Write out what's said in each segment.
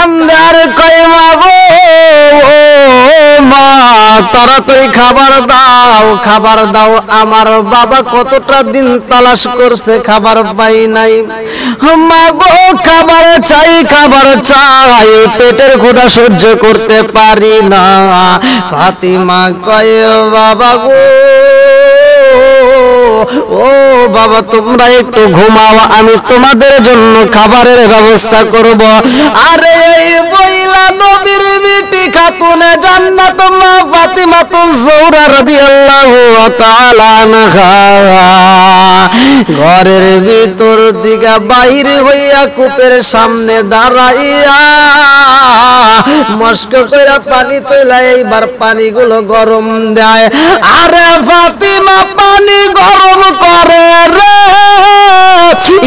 কান্দে আর কয় মা গো মা তাড়াতাড়ি খাবার দাও আমার বাবা কতটা দিন তালাশ করছে খাবার পাই নাই মা গো খাবার চাই পেটের ক্ষুধা সহ্য করতে পারি না ফাতিমা কয় বাবা গো ও বাবা তোমরা একটু ঘুমাও আমি তোমাদের জন্য খাবারের ব্যবস্থা করব আরে এই বইলা নবীর বিটি খাতুনে জান্নাত মা ফাতিমাতুজ জোহরা রাদিয়াল্লাহু তাআলা আনহা ঘরের ভিতর দিকে বাইর হইয়া কূপের সামনে দাঁড়াইয়া মস্ক কইরা পানি তোলা এইবার পানিগুলো গরম দেয় আরে ফাতিমা পানি গরম করে রে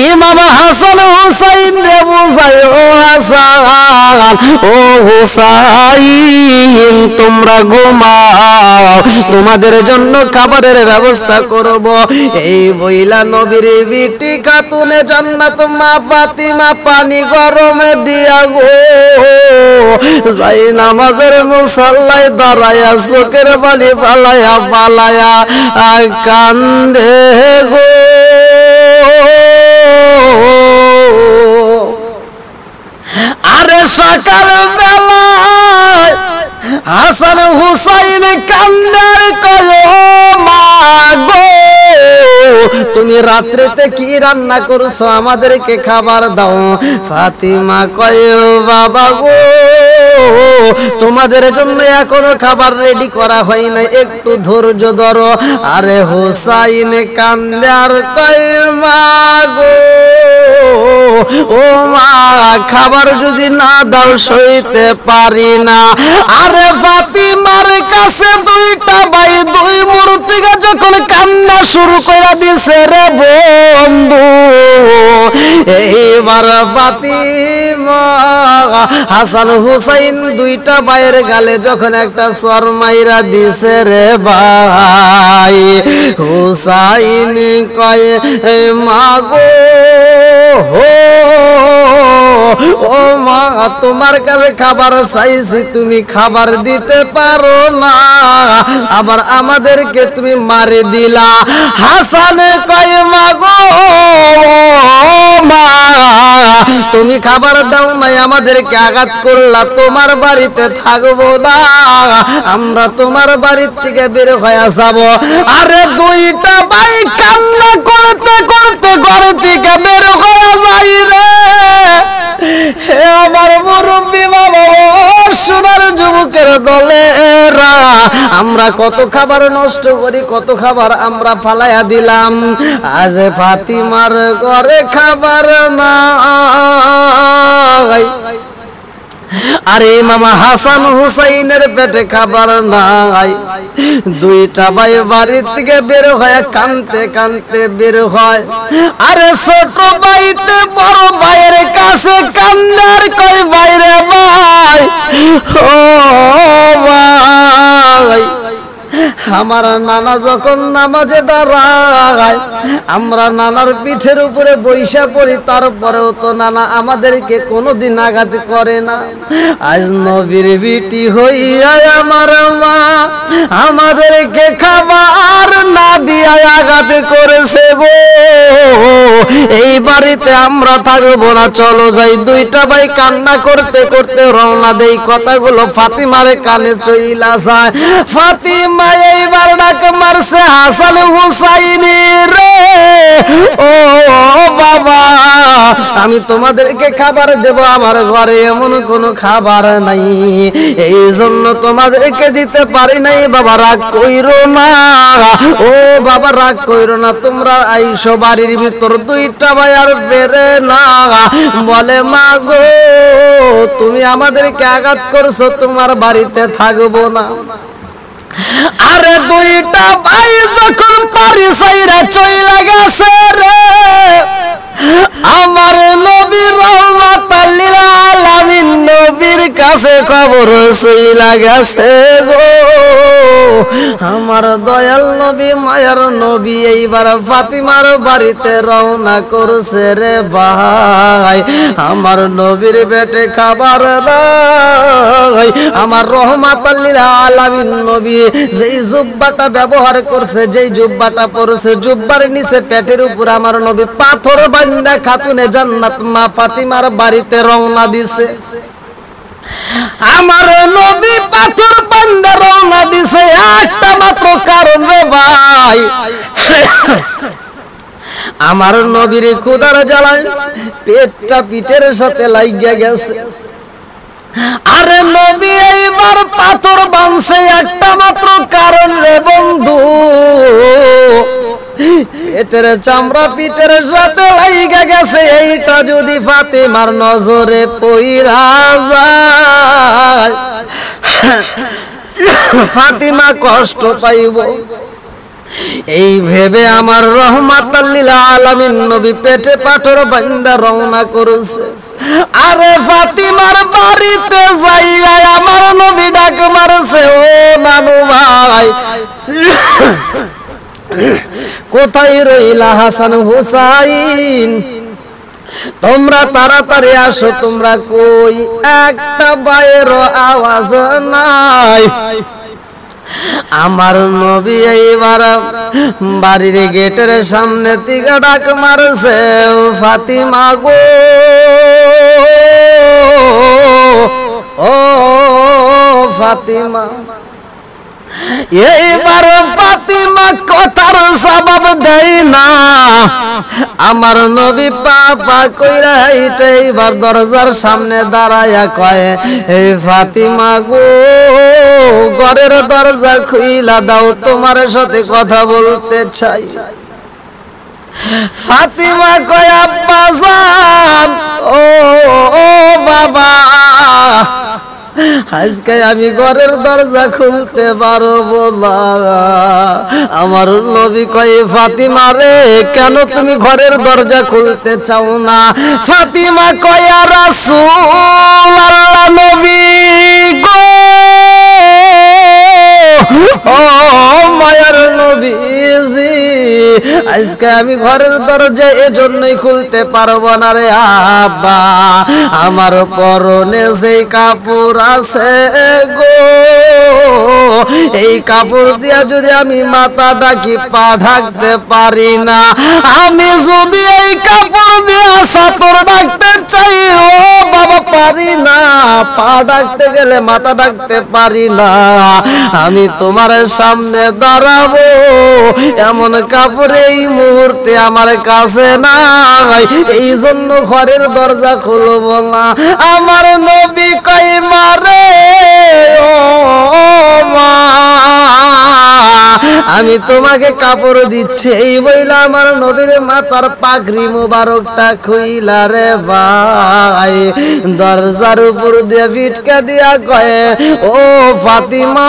ইমাম হাসান হুসাইন রে বুঝায় ও হাসান ও হুসাইন তোমরা ঘুমাও তোমাদের জন্য খাবারের ব্যবস্থা করব এই বইলা নবীর বিটি খাতুনে জান্নাত মা ফাতিমা পানি গরমে দিয়া গো যাই নামাজের মুসাল্লায় দাঁড়ায়া চোখের পানি পালায়া কান্দে গো আরে সকাল বেলায় হাসান হুসাইন কান্দার কয় মা গো তুমি রাত্রিতে কি রান্না করছো আমাদেরকে খাবার দাও ফাতিমা কয় বাবা গো তোমাদের জন্য এখনো খাবার রেডি করা হয় না একটু ধৈর্য ধরো আরে হুসাইন কান্দে আর কয় মা গো ও মা খাবার যদি না দাও সইতে পারি না আরে ফাতিমার কাছে দুইটা ভাই দুই মূর্তি যখন কান্না শুরু করে দিছে রে বন্ধু এইবার ফাতিমা হাসান হুসাইন দুইটা ভাইয়ের গালে যখন একটা চর মাইরা দিছে রে ভাই হুসাইন কয় মা গো ও মা তোমার কাছে খাবার চাইছি তুমি খাবার দিতে পারো না আবার আমাদেরকে তুমি মারি দিলা হাসান কয় মা গো মা তুমি খাবার দাও নাই আমাদেরকে আঘাত করলা তোমার বাড়িতে থাকবো না আমরা তোমার বাড়ির থেকে বের হয়ে যাব আরে দুইটা ভাই কান্না করতে করতে ঘর থেকে বের হয়ে যাই রে হে আমার মুরব্বি বাবা সোনার যুবকের দলেরা আমরা কত খাবার নষ্ট করি কত খাবার আমরা ফালাইয়া দিলাম আজ ফাতিমার ঘরে খাবার নাই আরে মামা হাসান হুসাইনের পেটে খাবার নাই দুইটা ভাই বাড়ি থেকে বের হয়ে কানতে কানতে বের হয় আরে ছোট ভাইতে বড় ভাইয়ের কাছে কান্নার কই বাইরে ভাই ও ভাই আমার নানা যখন নামাজে দাঁড়ায় আমরা নানার পিঠের উপরে বৈশা পড়ি তারপরেও তো নানা আমাদেরকে কোনোদিন আঘাত করে না আজ নবীর বিটি হইয়া আমার মা আমাদেরকে খাবার না দিয়া আঘাত করেছে গো এই বাড়িতে আমরা থাকবো না চলো যাই দুইটা ভাই কান্না করতে করতে রওনা দেই কথাগুলো ফাতিমার কানে চইলা যায় ফাতিমা এইবার ডাক মারছে হাসান হুসাইন রে ও বাবা আমি তোমাদেরকে খাবার দেব আমার ঘরে এমন কোনো খাবার নাই এই জন্য তোমাদেরকে দিতে পারি নাই বাবা রাগ কইরো না ও বাবা রাগ কইরো না তোমরা আইসো বাড়ির ভিতর দুইটা ভাই আর বেরে না বলে মা গো তুমি আমাদেরকে আঘাত করছো তোমার বাড়িতে থাকবো না আরে দুইটা ভাই যখন বাড়ি ছাইরা চইলা গেছে রে আমার নবী রহমাতুল লিল আলামিন নবীর গেছে কবর সইলা গেছে গো আমার দয়াল নবী মায়ার নবী এইবার ফাতিমার বাড়িতে রওনা করছে রে ভাই আমার নবীর পেটে খাবার নাই আমার রহমাতুল লিল আলামিন নবী যেই জুব্বাটা ব্যবহার করছে যেই জুব্বাটা পরছে জুব্বার নিচে পেটের উপর আমার নবী পাথর বান্দা খাতুনে জান্নাত মা ফাতিমার বাড়িতে রওনা দিছে আমার নবী পাথর বান্দা রওনা দিছে একটা মাত্র কারণ রে ভাই আমার নবীর ক্ষুধার জ্বালায় পেটটা পিঠের সাথে লাগিয়া গেছে আরে নবী এইবার পাথর বানছে একটা মাত্র কারণ রে বন্ধু পেটের চামড়া পিঠের সাথে লাগিয়া গেছে এইটা যদি ফাতিমার নজরে পইরা যায় ফাতিমা কষ্ট পাইব এই ভেবে আমার রহমাতুল লিল আলামিন নবী পেটে পাথর বান্দা রওনা করেছে আরে ফাতিমার বাড়িতে যাইয়া আমার নবী ডাক মারছে ও নানু ভাই কোথায় রইলা হাসান হুসাইন তোমরা তাড়াতাড়ি আসো তোমরা কই একটা বাইর আওয়াজ নাই আমার নবী এইবার বাড়ির গেটের সামনে থেকে ডাক মারছে ফাতিমা গো ও ফাতিমা এইবার ফাতিমা কথার জবাব দেয় না আমার নবী পাপা কইরা এইবার দরজার সামনে দাঁড়ায়া কয় এই ফাতিমা গো ঘরের দরজা খুইলা দাও তোমার সাথে কথা বলতে চাই ফাতিমা কয় আব্বা জান ও বাবা আজকে আমি ঘরের দরজা খুলতে পারবো না আমার নবী কয় ফাতিমা রে কেন তুমি ঘরের দরজা খুলতে চাও না ফাতিমা কয় রাসূলুল্লাহ নবী গো ও মায়ার নবীজি আজকে আমি ঘরের দরজা এজন্যই খুলতে পারবো না রে আব্বা আমার পরনে যেই কাপড় আছে গো এই কাপড় দিয়া যদি আমি মাথা ঢাকি পা ঢাকতে পারি না আমি যদি এই কাপড় দিয়া সাতর ঢাকতে চাই ও বাবা পারি না পা ঢাকতে গেলে মাথা ঢাকতে পারি না আমি তোমার সামনে দাঁড়াবো এমন কাপড় এই মুহূর্তে আমার কাছে নাই এই জন্য ঘরের দরজা খুলবো না আমার নবী কই মারে ও মা আমি তোমাকে কাপড় দিচ্ছি এই বইলা আমার নবীর মাথার পাগড়ি মোবারকটা খুইলা রে ভাই দরজার উপর দিয়ে ফিটকা দিয়া কয়ে ও ফাতিমা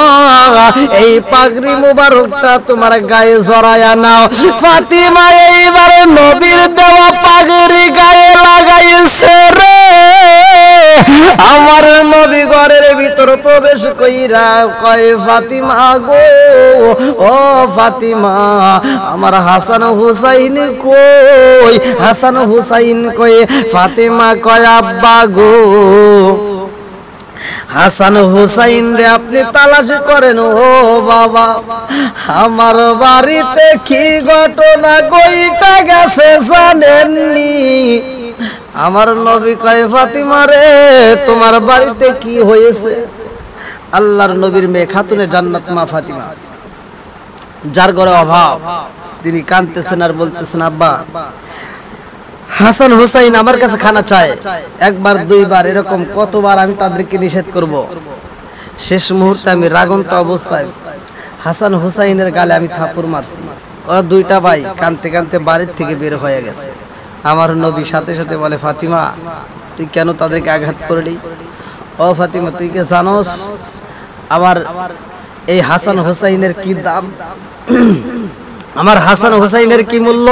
এই পাগড়ি মোবারকটা তোমার গায়ে জড়ায়া নাও ফাতিমা এইবার নবীর দেওয়া পাগড়ি গায়ে লাগাইছে রে আমার নবী ঘরের ভিতর প্রবেশ কইরা কয় ফাতিমা গো ও ফাতিমা আমার হাসান হুসাইন কই হাসান হুসাইন কই ফাতিমা কয় আব্বা গো হাসান হুসাইন রে আপনি তালাশ করেন ও বাবা আমার বাড়িতে কি ঘটনা গইটা গেছে জানেননি আমার নবী কয় ফাতিমা রে তোমার বাড়িতে কি হয়েছে আল্লাহর নবীর মেয়ে খাতুনে জান্নাত মা ফাতিমা যার ঘরে অভাব তিনি কাঁদতেছেন আর বলতেছেন আব্বা হাসান হুসাইন আমার কাছে খানা চায় একবার দুইবার এরকম কতবার আমি তাদেরকে নিষেধ করব শেষ মুহূর্তে আমি রাগন্ত অবস্থায় হাসান হুসাইনের গালে আমি থাপ্পড় মারছি ওরা দুইটা ভাই কাঁদতে কাঁদতে বাড়ির থেকে বের হয়ে গেছে আমার নবী সাথে সাথে বলে ফাতিমা তুই কেন তাদেরকে আঘাত করলি ও ফাতিমা তুই কি জানোস আমার এই হাসান হুসাইনের কি দাম আমার হাসান হুসাইনের কি মূল্য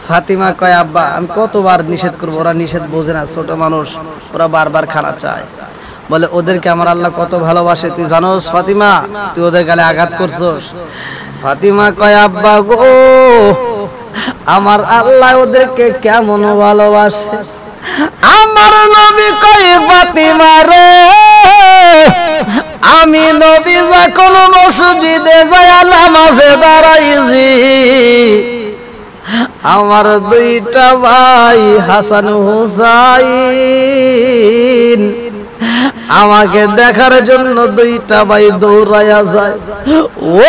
ফাতিমা কয় আব্বা আমি কতবার নিষেধ করব ওরা নিষেধ বোঝে না ছোট মানুষ ওরা বারবার খানা চায় বলে ওদেরকে আমার আল্লাহ কত ভালোবাসে তুই জানোস ফাতিমা, তুই ওদের গালে আঘাত করছস? ফাতিমা কয় আব্বা গো, আমার আল্লাহ ওদেরকে কেমন ভালোবাসে। আমার নবী কয় ফাতিমা রে, আমি নবী যখন মসজিদে যায় নামাজে দাঁড়াইছি, আমার দুইটা ভাই হাসান হুসাইন আমাকে দেখার জন্য দুইটা ভাই দৌড়াইয়া যায়। ও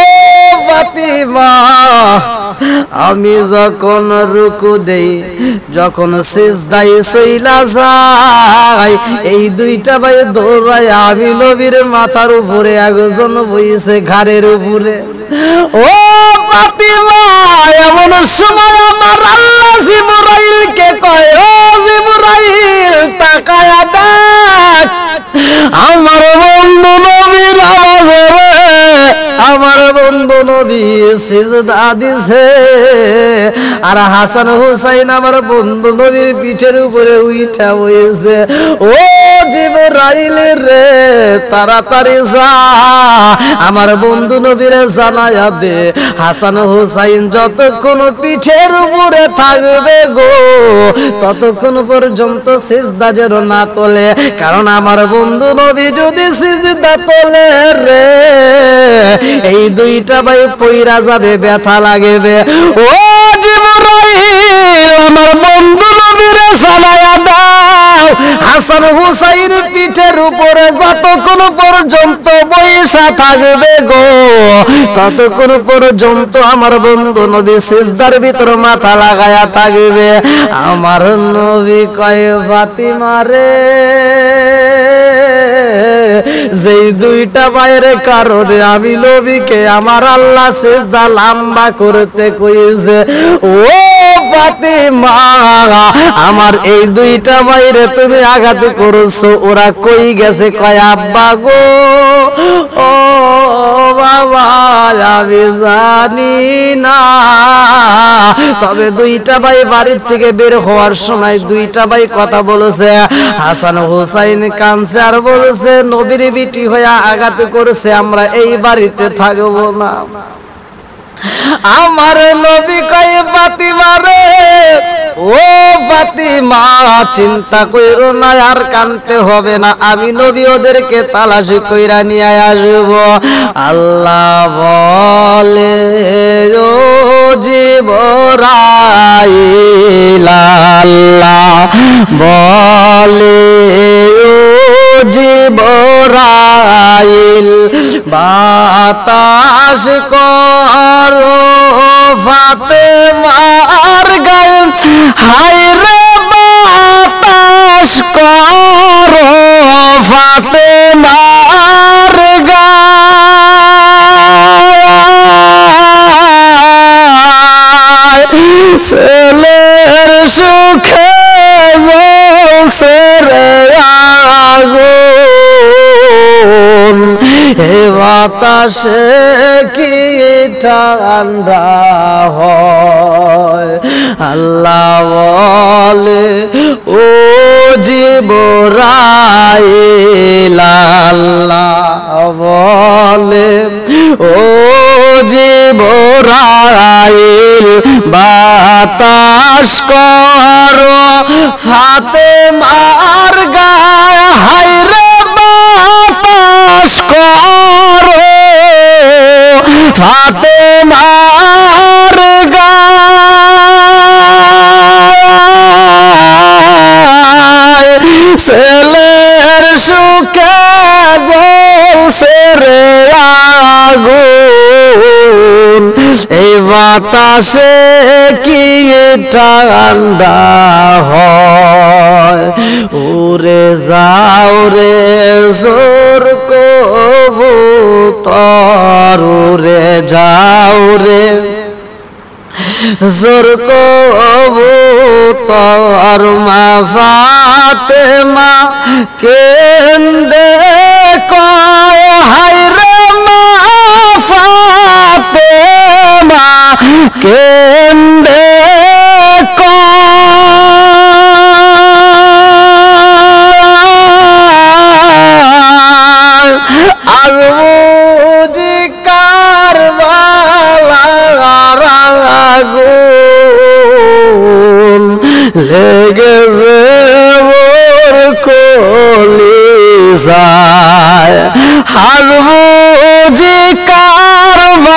ফাতিমা, আমি যখন রুকু দেই, যখন সিজদায় চইলা যাই, এই দুইটা ভাই দৌড়াইয়া আমি নবীর মাথার উপরে একজন বইছে ঘাড়ের উপরে। ও ফাতিমা, এমন সময় আমার আল্লাহ জিবরাইলকে কয়, ও জিবরাইল তাকায়া দেখ, আমার বন্ধু নবী নামাজে, আমার বন্ধু নবী সিজদা দিছে, আর হাসান হুসাইন আমার বন্ধু নবীর পিঠের উপরে উইঠা বইছে। ও জিবরাইল রে, তাড়াতাড়ি যা আমার বন্ধু নবীর জানায়া দে, হাসান হুসাইন যতক্ষণ পিঠের উপরে থাকবে গো, ততক্ষণ পর্যন্ত সিজদা যেন না তোলে, কারণ আমার বন্ধু নবী যদি সিজদা তোলে রে, এই দুইটা ভাই পইরা যাবে, ব্যথা লাগবে। ও জিবরাইল, আমার বন্ধু নবীরে জানায়া দাও, হাসান হুসাইন পিঠের উপরে যতক্ষণ পর্যন্ত বৈশা থাকবে গো, ততক্ষণ পর্যন্ত আমার বন্ধু নবী সিজদার ভিতর মাথা লাগায়া থাকবে। আমার নবী কয় ফাতিমা রে, যেই দুইটা ভাইয়ের কারণে আমি নবীকে আমার আল্লাহ সিজদা লম্বা করতে কইছে, ও ফাতিমা, আমার এই দুইটা ভাইরে তুমি আঘাত করছো, ওরা কই গেছে? কয় আব্বা গো, ও বাবা, আমি জানি না, তবে দুইটা ভাই বাড়ির থেকে বের হওয়ার সময় দুইটা ভাই কথা বলেছে। হাসান হুসাইন কাঁদছে আর বলেছে, নবীর বিটি হয়ে আঘাত করেছে, আমরা এই বাড়িতে থাকবো না। আমার নবী কয় ফাতিমা রে, ও ফাতিমা, চিন্তা কইরো না, আর কানতে হবে না, আমি নবী ওদেরকে তালাশি কইরা নিয়ে আসব। আল্লাহ বলে, ও জিবরাইল, আল্লাহ বলে, ও জিবরাইল, বাতাস করো ফাতেমার গায়ে, হায় রে বাতাস করো ফাতেমার গায়ে, ছেলের সুখে বলছে রে আগুন, হে বাতাসে কি ঠান্ডা হয়। আল্লাহ বলে, ও জিবরাইল, আল্লাহ বলে, ও জিবরাইল, বাতাস করো ফাতেমার গায়ে, হায় রে বাতাস করো ফাতেমার গায়ে, ছেলের সুখে জ্বলছে রে আগুন, এই বাতাসে কি ঠান্ডা হয়। উড়ে যাও রে জোর কবুতর, উড়ে যাও রে জোর কবুতর, মা ফাতেমা কেন্দে কয়, হায় রে মা ফাতেমা কেন্দে কয়, আজ বুঝি কারবালার আগুন লেগেছে মোর কলিজায় আজ বুঝি কারবালার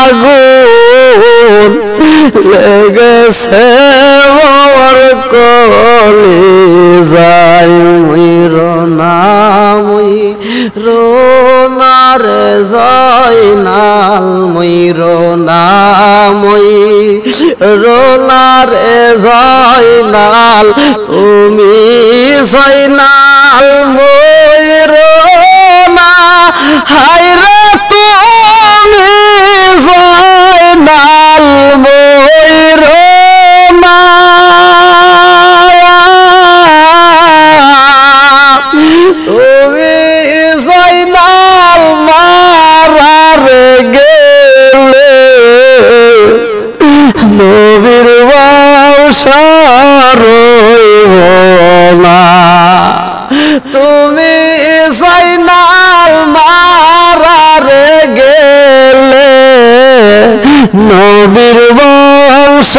আগুন লেগেছে মোর কলিজায় রোনা রে জয়নাল রোনা রে জয়নাল তুমি জয়নাল মই রোনা হায় রে তুমি জয়নাল মই রোনা তুমি জয়নাল মারার গেলে নবীর বংশ রইব না তুমি জয়নাল মারার গেলে নবীর বংশ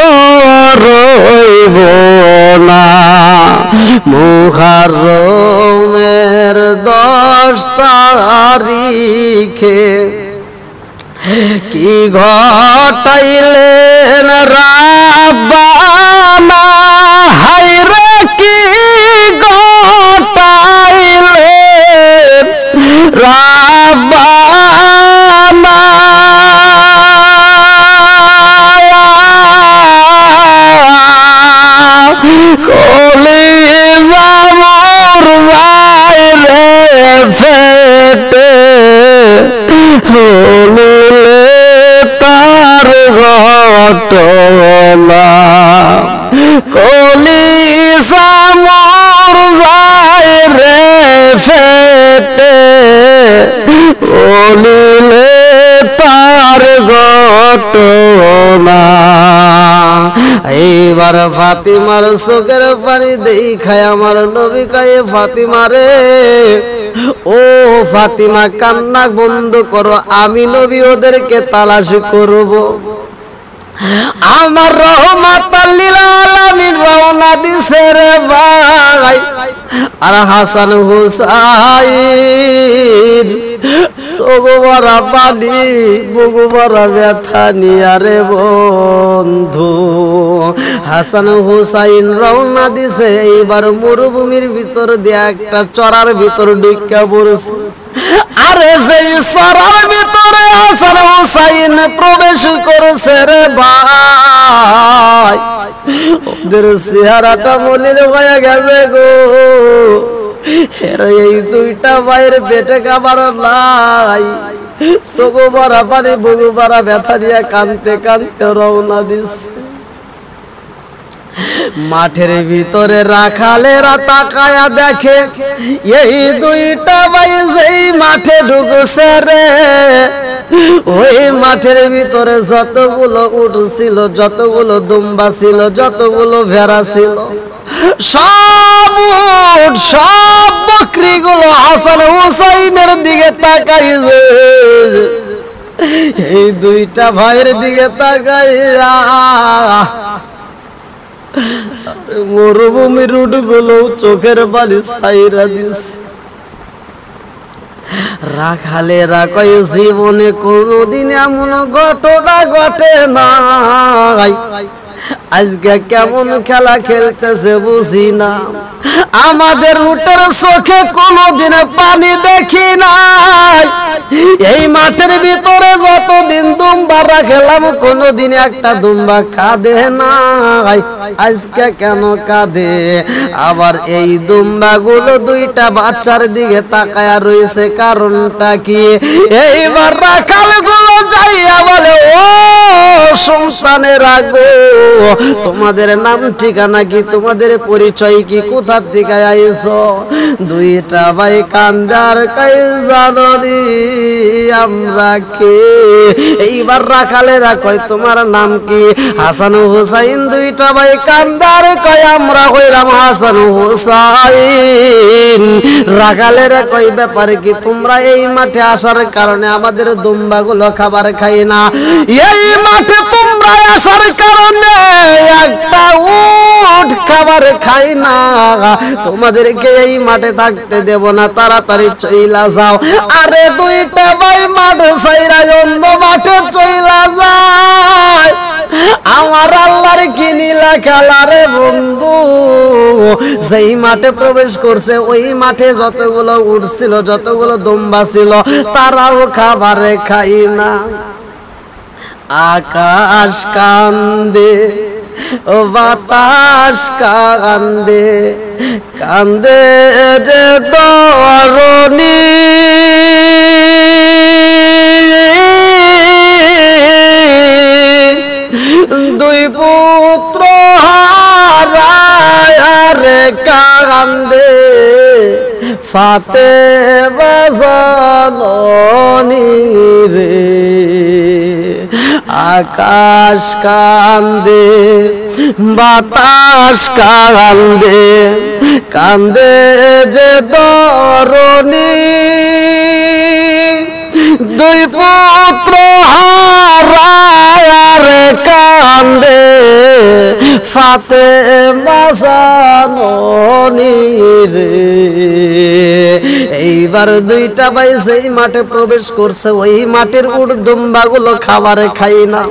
রইব না মুহররমের 10 তারিখে কি ঘটাইলেন রাব্বানা হায়রে কি ঘটাইলেন রাব্বানা কলিজা মোর বাইরে ফেটে হলিলে তার ঘটনা কলিজা মোর বাইরে ফেটে হলিলে তার ঘটনা এইবার ফাতিমার চোখের পানি দেখায় আমার নবী কয়ে ফাতিমা রে ও ফাতিমা কান্না বন্ধ করো আমি নবী ওদেরকে তালাশ করব আমার রহমাতাল লিল আলামিন রওনা দিছে রে ভাই আর হাসান হুসাইন সগোবরা পানি বুগুবরা ব্যথা নিয়া রে বন্ধু হাসান হুসাইন রওনা দিছে এইবার মরুভূমির ভিতর দিয়ে একটা চড়ার ভিতর ঢুকা পড়ছে আরে সেই চড়ার ভিতরে হাসান হুসাইন প্রবেশ করছে রে ভাই ওদের চেহারাটা মলিন হয়ে গেছে গো এই 2টা ভাইয়ের পেটে খাবার নাই চোখো ভরা পানি বুকু ভরা ব্যথা নিয়ে কানতে কানতে রওনা দিছে মাঠের ভিতরে রাখালেরা তাকায়া দেখে এই 2টা ভাই যেই মাঠে ঢুকছে রে ওই মাঠের ভিতরে যতগুলো উট ছিল যতগুলো দুম্বা ছিল যতগুলো ভেড়া ছিল সব উট সব বকরিগুলো হাসান হুসাইনের দিকে তাকাইছে এই 2টা ভাইয়ের দিকে তাকাইয়া মরুভূমির উটগুলো চোখের পানি ছাইরা দিছে রাখালেরা কয় জীবনে কোনোদিন এমন ঘটনা ঘটে নাই আজকে কেমন খেলা খেলতেছে বুঝি না আমাদের উটের চোখে কোনোদিন পানি দেখি নাই এই মাঠের ভিতরে যতদিন দুম্বা রাখলাম কোনোদিন একটা দুম্বা কাঁদে নাই আজকে কেন কাঁদে আবার এই দুম্বা গুলো 2টা বাচ্চার দিকে তাকায়া রয়েছে কারণটা কি এইবার রাখাল গুলো যাইয়া বলে ও সন্তানের আগো তোমাদের নাম ঠিকানা কি, তোমাদের পরিচয় কি, কোথা থেকে আইছো? দুইটা ভাই কান্দার কাই জানরি আমরা কে। এইবার রাখালেরা কয় তোমার নাম কি? হাসান হুসাইন। দুইটা ভাই কান্দার কয় আমরা হইলাম হাসান হুসাইন। রাখালেরা কয় ব্যাপারে কি, তোমরা এই মাঠে আসার কারণে আমাদের দুম্বাগুলো খাবার খাই না, এই মাঠে তোমরা আসার কারণে একটা উট খাবার খাই না, তোমাদেরকে এই মাঠে থাকতে দেব না, তাড়াতাড়ি চইলা যাও। আরে দুইটা ভাই মাঠ ছাইরা অন্য মাঠে চইলা যায়। আমার আল্লাহর কি নীলা খেলা রে বন্ধু, যেই মাঠে প্রবেশ করছে ওই মাঠে যতগুলো উট ছিল, যতগুলো দুম্বা ছিল, তারাও খাবারে খাই না। আকাশ কান্দে, ও বাতাস কান্দে, কান্দে যে ধরণী, দুই পুত্র হারায় কান্দে ফাতেমা জননী রে। আকাশ কান্দে, বাতাস কান্দে, কান্দে যে ধরণী, দুই পুত্র হারায় কান্দে ফাতেমা জননী রে। এইবার দুইটা ভাই সেই মাঠে প্রবেশ করছে, ওই মাঠের উট দুম্বাগুলো খাবারে খাই না।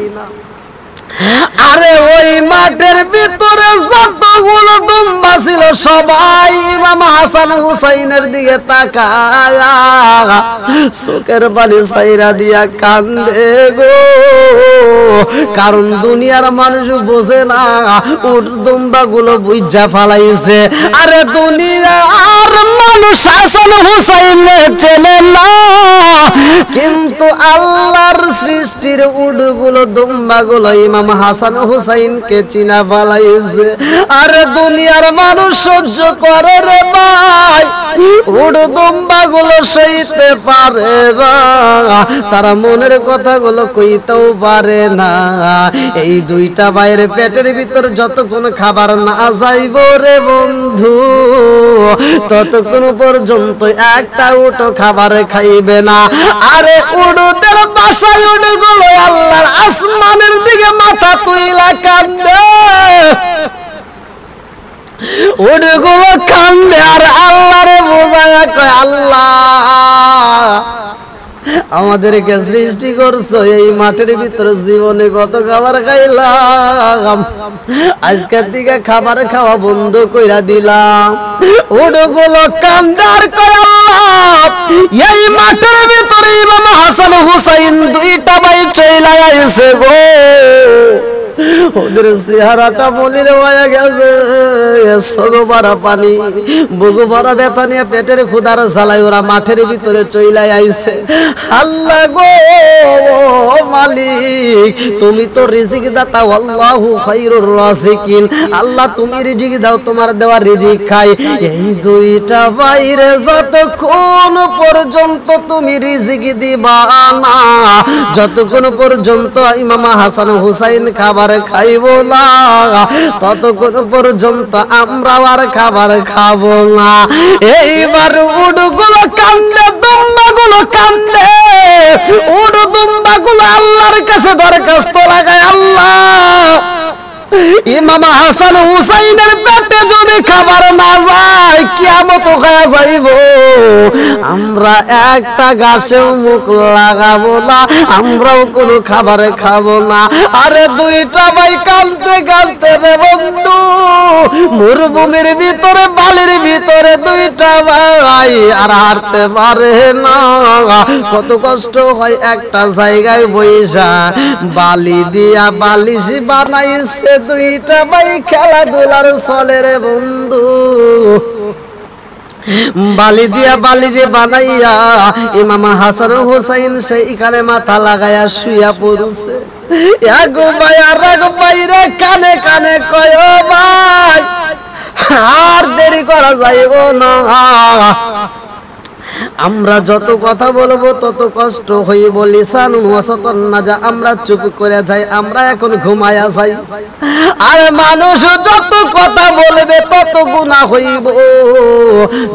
আরে ওই মাঠের ভিতরে যতগুলো দুম্বা ছিল সবাই ইমাম হাসান হুসাইনের দিকে তাকায়া চোখের পানি ছাইরা দিয়া কান্দে গো। কারণ দুনিয়ার মানুষ বোঝে না উট দুম্বা গুলো বুঝা ফালাইছে। আরে দুনিয়ার মানুষ হাসান হুসাইনের চেনে না, কিন্তু আল্লাহর সৃষ্টির উট গুলো দুম্বা গুলো ইমাম হাসান হুসাইনকে চিনা ফালাইছে। আরে দুনিয়ার মানুষ সহ্য করে রে ভাই, উট দুম্বা গুলো সইতে পারে না, তারা মনের কথাগুলো কইতেও পারে না। এই দুইটা ভাইয়ের পেটের ভিতর যতক্ষণ খাবার না যাইব রে বন্ধু, ততক্ষণ পর্যন্ত একটা উটও খাবার খাইবে না। আরে উটদের বাসায় উটগুলো আল্লাহর আসমানের দিকে মাথা তুইলা কান্দে, উটগুলো কান্দে আর আল্লাহরে বোঝায়া কয় আল্লাহ আমাদেরকে সৃষ্টি করছো এই মাঠের ভিতরে, জীবনে কত খাবার খাইলাম, আজকের দিকে খাবার খাওয়া বন্ধ কইরা দিলাম। উটগুলো কান্দার কয় আল্লাহ এই মাঠের ভিতরে ইমাম হাসান হুসাইন দুইটা ভাই চইলা আইছে গো, ওদের চেহারাটা মলির হয়ে গেছে, সগো ভরা পানি বুগু ভরা ব্যথা নিয়ে পেটের ক্ষুধার জ্বালায় ওরা মাঠের ভিতরে চইলাই আইছে। আল্লাহ গো মালিক, তুমি তো রিজিক দাতা, আল্লাহু খায়রুর রাজিকিন, আল্লাহ তুমি রিজিক দাও, তোমার দেওয়া রিজিক খাই। এই দুইটা বাইরে যতক্ষণ পর্যন্ত তুমি রিজিক দিবা না, যতক্ষণ পর্যন্ত ইমাম হাসান হুসাইন খাবার খাইব না, ততক্ষণ পর্যন্ত আমরা আর খাবার খাবো না। এইবার উটগুলো কান্দে, দুম্বাগুলো কান্দে, উট দুম্বাগুলো আল্লাহর কাছে দরখাস্ত লাগায়, আল্লাহ ইমাম হাসান হুসাইনের পেটে যদি খাবার না যায় কিয়ামত হয়ে যাইব, আমরা একটা গাছেও মুখ লাগাবো না, আমরাও কোনো খাবারে খাবো না। আরে দুইটা ভাই কাঁদতে কাঁদতে রে বন্ধু, মরুভূমির ভিতরে বালির ভিতরে দুইটা ভাই আর হারতে পারে না, কত কষ্ট হয় একটা জায়গায় বইসা বালি দিয়া বালিশ বানাইছে দুইটা ভাই, খেলাধুলার চলে রে বন্ধু। বালি দিয়া বালি যে বানাইয়া ইমাম হাসান হুসাইন সেইখানে মাথা লাগায়া শুইয়া পড়ছে। আগো ভাই আর আগো ভাই রে কানে কানে কয় ভাই আর দেরি করা যাইবো না, আমরা যত কথা বলবো তত কষ্ট হইব। লিসান ওয়াসাতান নাজা, আমরা চুপ করে যাই, আমরা এখন ঘুমায়া যাই। আর মানুষ যত কথা বলবে তত গুনাহ হইব।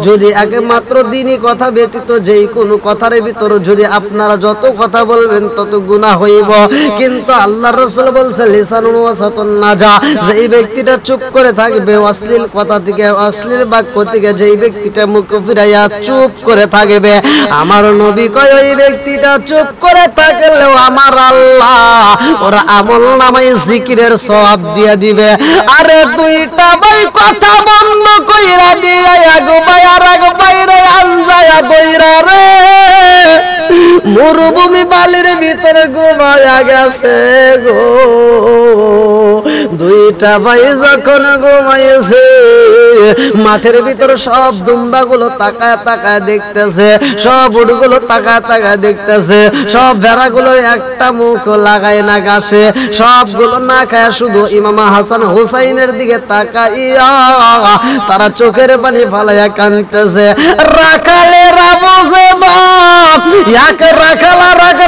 যদি একমাত্র দ্বীনি কথা ব্যতীত যেই কোনো কথার ভিতর যদি আপনারা যত কথা বলবেন তত গুনাহ হইব। কিন্তু আল্লাহর রাসূল বলছে লিসান ওয়াসাতান নাজা, যেই ব্যক্তিটা চুপ করে থাকবে অশ্লীল কথা থেকে, অশ্লীল বাক্য থেকে, যেই ব্যক্তিটা মুখ ফিরাইয়া চুপ করে থাকবে, আমার নবী কয় ওই ব্যক্তিটা চুপ করে থাকলেও আমার আল্লাহ ওর আমল নামায় জিকিরের সওয়াব দিয়া দিবে। আরে দুইটা ভাই কথা বন্ধ কইরা দিয়া আগো ভাই আর আগো ভাই রে আনজায়া দইরা রে মরুভূমি বালির ভিতরে ঘুমায়া গেছে গো। দুইটা ভাই যখন ঘুমাইছে মাঠের ভিতরে সব দুম্বাগুলো তাকায় তাকায় দেখতেছে, সব উটগুলো তাকায় তাকায় দেখতেছে, সব ভেড়াগুলো একটা মুখ লাগায় না ঘাসে, সবগুলো না খায় শুধু ইমাম হাসান হুসাইনের দিকে তাকাইয়া তারা চোখের পানি ফালাইয়া কাঁদতেছে। রাখালেরা বুঝে বাপ, এক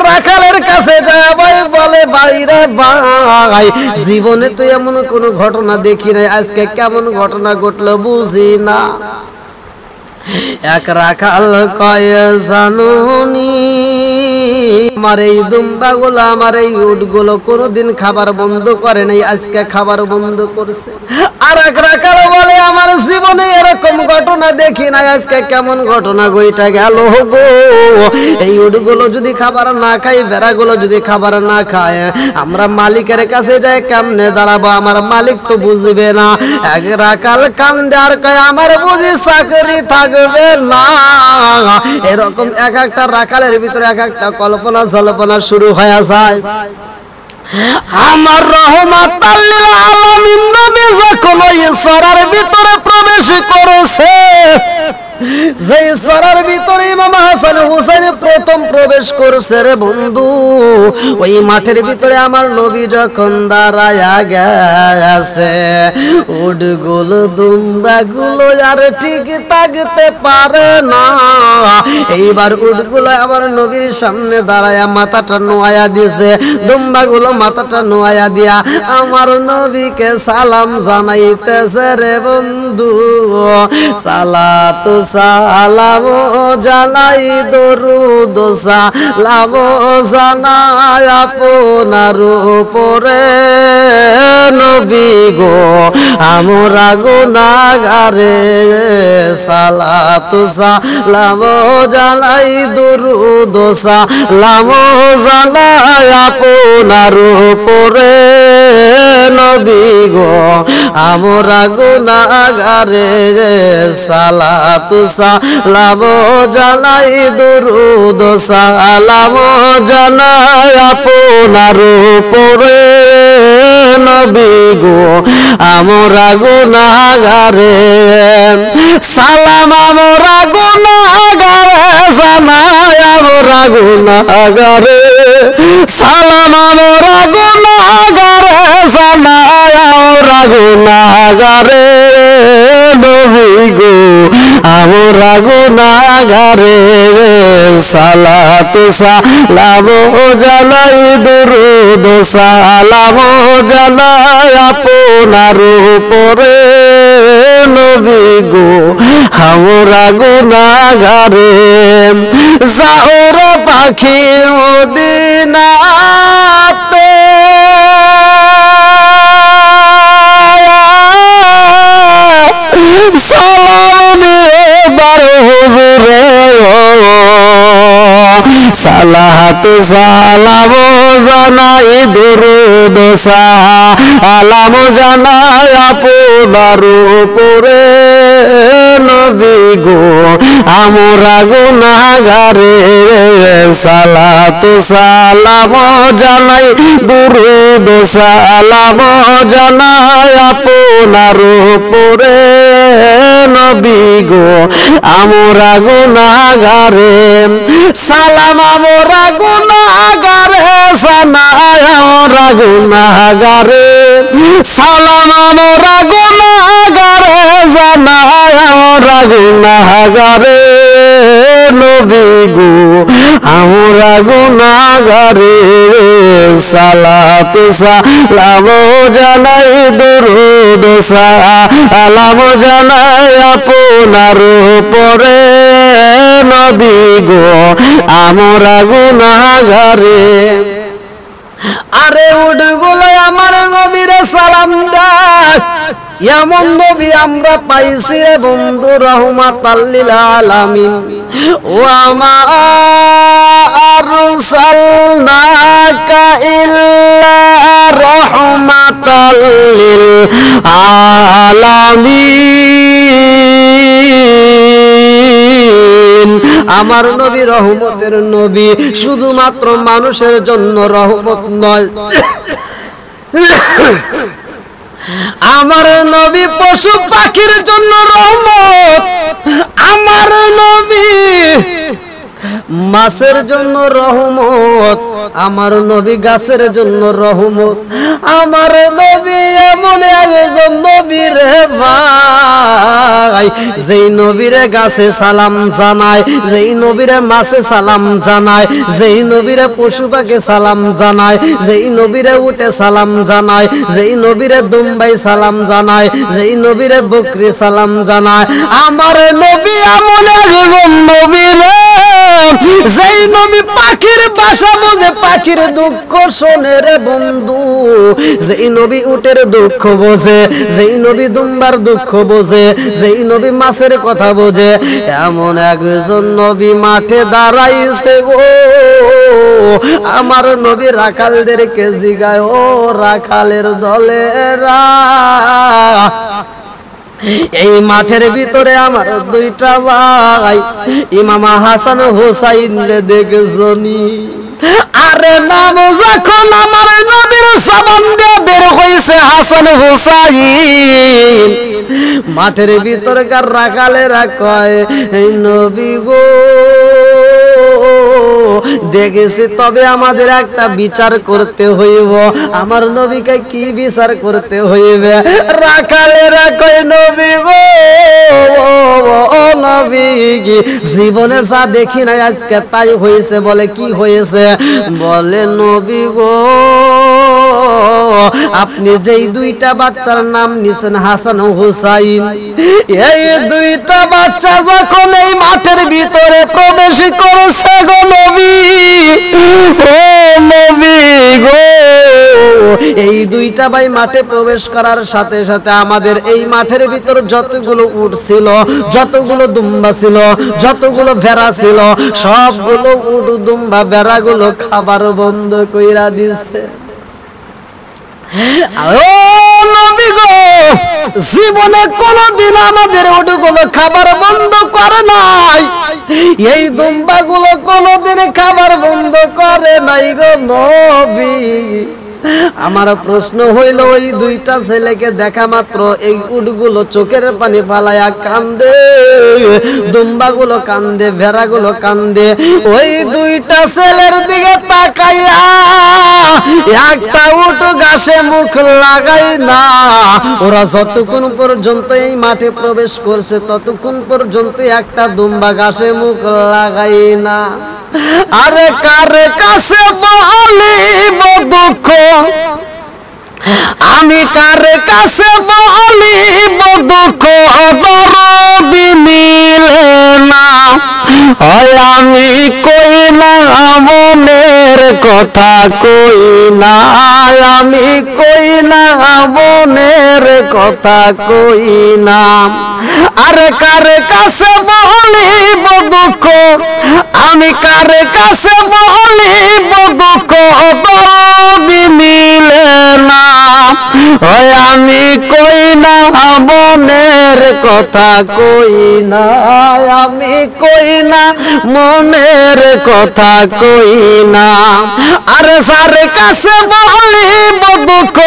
রাখালের কাছে যায় ভাই বলে ভাইরে ভাই জীবনে তো এমন কোন ঘটনা দেখি নাই, আজকে কেমন ঘটনা ঘটলো বুঝি না। এক রাখাল কয় জানুনি আমার এই দুম্বাগুলো আমার এই উটগুলো কোনোদিন খাবার বন্ধ করে নাই, আজকে খাবার বন্ধ করছে। আর এক রাখাল বলে আমার জীবনে এরকম ঘটনা দেখি নাই, আজকে কেমন ঘটনা গইটা গেল গো। এই উটগুলো যদি খাবার না খায়, ভেড়াগুলো যদি খাবার না খায়, আমরা মালিকের কাছে যাই কেমনে দাঁড়াবো, আমার মালিক তো বুঝবে না। এক রাখাল কান্দে আর কয় আমার বুঝি চাকরি থাকবে না। এরকম এক একটা রাখালের ভিতরে এক একটা কল্পনা জল্পনা শুরু হয়ে যায়। আমার রহমাতাল লিল আলামিন নবী যখন ওই সরার ভিতরে প্রবেশ করেছে, যেই সরার ভিতরে ইমাম হাসান হুসাইন প্রথম প্রবেশ করছে রে বন্ধু, ওই মাঠের ভিতরে আমার নবী যখন দাঁড়ায়া গেছে, উটগুলো দুম্বাগুলো আর ঠিক থাকতে পারে না। এইবার উটগুলো আমার নবীর সামনে দাঁড়ায়া মাথাটা নোয়া দিছে, দুম্বাগুলো মাথাটা নোয়া দিয়া আমার নবীকে সালাম জানাইতেছে রে বন্ধু। সালাতু সালাম জানাই দরুদ সালাম জানাই আপনার উপরে নবী গো আমরা গুনাহগারে। সালাতু সালাম জানাই দরুদ সালাম জানাই আপনার উপরে নবী গো আমরা গুনাহগারে। সালাতু সালাম জানাই দরুদ সালাম জানাই আপনার উপরে নবী গো আমরা গুনাহগারে। সালাম আমরা গুনাহগারে জানাই আমরা গুনাহগারে। সালাম আমরা গুনাহগারে জানাই আমরা গুনাহগারে নবী গো আমরা গুনাহগারে। সালাতু সালাম জানাই দরুদ সালাম জানাই আপনার উপরে নবী গো আমরা গুনাহগারে। যাও রে পাখি মদিনাতে সালাম এবার হুজুরে, সালাতু সালাম জানাই দরুদ সালাম জানাই আপনার উপরে নবী গো আমরা গুনাহগারে। সালাতু সালাম জানাই দুরুদ সালাম জানাই আপনার উপরে নবী গো আমরা গুনাহগারে সালাম আমরা গুনাহগারে জানাই আমরা গুনাহগারে সালাম আমরা গুনাহগারে জানাই আমরা গুনাহগারে নবী গো আমরা গুনাহগারে সালাতু সালাম জানাই দুরুদ সালাম জানাই আপনার উপরে নবী গো আমরা গুনাহগারে আরে উঠগুলো আমার নবীর সালাম দেয় এমন নবী আমরা পাইছি রে বন্ধু রহমাতাল লিল আলামিন ও আমার আরসালনাকা ইল্লা রহমাতাল লিল আলামিন আমার নবী রহমতের নবী শুধুমাত্র মানুষের জন্য রহমত নয় আমার নবী পশু পাখির জন্য রহমত আমার নবী মাছের জন্য রহমত আমার নবী গাছের জন্য রহমত আমার নবী এমন একজন নবী রে ভাই যেই নবীরে গাছে সালাম জানায় যেই নবীরে মাছে সালাম জানায় যেই নবীরে পশু পাখি সালাম জানায় যেই নবীরে উটে সালাম জানায় যেই নবীরে দুম্বাই সালাম জানায় যেই নবীরে বকরি সালাম জানায় আমার নবী এমন একজন নবী রে যেই নবী পাখির ভাষা বোঝে পাখির দুঃখ শোনে রে বন্ধু যেই নবী উটের দুঃখ বোঝে যেই নবী দুম্বার দুঃখ বোঝে যেই নবী মাছের কথা বোঝে এমন একজন নবী মাঠে দাঁড়াইছে গো আমার নবী রাখালদেরকে জিগায় ও রাখালের দলেরা এই মাঠের ভিতরে আমার দুইটা ভাই ইমাম হাসান হুসাইন দেখছনি আরে নাম যখন আমার নবীর সাবান দিয়ে বের হইছে হাসান হুসাইন মাঠের ভিতরকার রাখালেরা কয় এই নবী গো দেখেছি তবে আমাদের একটা বিচার করতে হইব আমার নবীকে কি বিচার করতে হইবে রাখালেরা কয় নবী গো ও নবী কি জীবনে যা দেখি নাই আজকে তাই হয়েছে বলে কি হয়েছে বলে নবী গো আপনি যেই দুইটা বাচ্চার নাম নিছেন হাসান হুসাইন এই দুইটা বাচ্চা যখন এই মাঠের ভিতরে প্রবেশ করেছে গো নবী ও নবী গো এই দুইটা ভাই মাঠে প্রবেশ করার সাথে সাথে আমাদের এই মাঠের ভিতর যতগুলো উট ছিল যতগুলো দুম্বা ছিল যতগুলো ভেড়া ছিল সবগুলো উট দুম্বা ভেড়াগুলো খাবার বন্ধ কইরা দিছে নবী গো জীবনে কোনদিন আমাদের ওটুগুলো খাবার বন্ধ করে নাই এই দুম্বাগুলো কোনদিন খাবার বন্ধ করে নাই গো নবী আমার প্রশ্ন হইল ওই দুইটা ছেলেকে দেখা মাত্র এই উটগুলো চোখের পানি ফালায়া কান্দে দুম্বাগুলো কান্দে ভেড়াগুলো কান্দে ওই দুইটা ছেলের দিকে তাকাইয়া একটা উট ঘাসে মুখ লাগাই না ওরা যতক্ষণ পর্যন্ত এই মাঠে প্রবেশ করছে ততক্ষণ পর্যন্ত একটা দুম্বা ঘাসে মুখ লাগাই না আরে কার কাছে বলিব দুঃখ আমি কার কাছে বলিব দুঃখ দরদি মিলে না হয় আমি কই না মনের কথা কই না আমি কই না মনের কথা কই না আরে কার কাছে বলিব দুঃখ আমি কার কাছে বলিব দুঃখ দরদি মিলে না হয় আমি কই না মনের মনের কথা কই না, আমি কই না মনের কথা কই না। আরে যার কাছে বলিব দুঃখ,